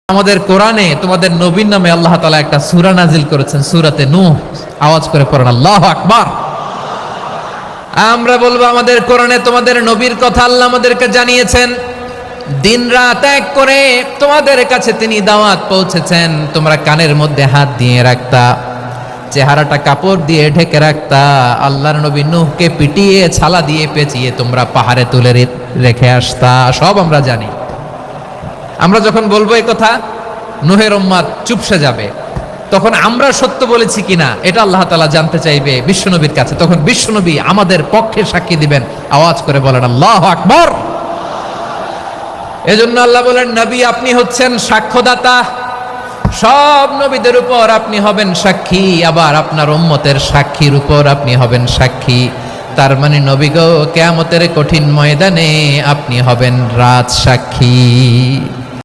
আমাদের কোরআনে তোমাদের নবীর নামে আল্লাহ তাআলা একটা সূরা নাজিল করেছেন, সূরাতে নূহ। আওয়াজ করে পড়েন আল্লাহু আকবার। আমরা বলবো আমাদের কোরআনে তোমাদের নবীর কথা আল্লাহ আমাদেরকে জানিয়েছেন, দিন রাত এক করে তোমাদের কাছে তিনি দাওয়াত পৌঁছেছেন। তোমরা কানের মধ্যে হাত দিয়ে রাখতা, চেহারাটা কাপড় দিয়ে ঢেকে রাখতা। আল্লাহর নবী নূহকে পিটিয়ে ছালা দিয়ে পেঁচিয়ে তোমরা পাহাড়ে তুলে রেখে আসতা। সব আমরা জানি। আমরা যখন বলবো এই কথা, নূহের উম্মাত চুপসে যাবে। তখন আমরা সত্য বলেছি কিনা এটা আল্লাহ তাআলা জানতে চাইবে বিশ্বনবীর কাছে। তখন বিশ্বনবী আমাদের পক্ষে সাক্ষী দিবেন। আওয়াজ করে বলেন আল্লাহু আকবার। এজন্য আল্লাহ বলেন, নবী আপনি হচ্ছেন সাক্ষ্যদাতা, সব নবীদের উপর আপনি হবেন সাক্ষী, আবার আপনার উম্মতের সাক্ষীর উপর আপনি হবেন সাক্ষী। তার মানে নবী গো, কিয়ামতের কঠিন ময়দানে আপনি হবেন রাজ সাক্ষী।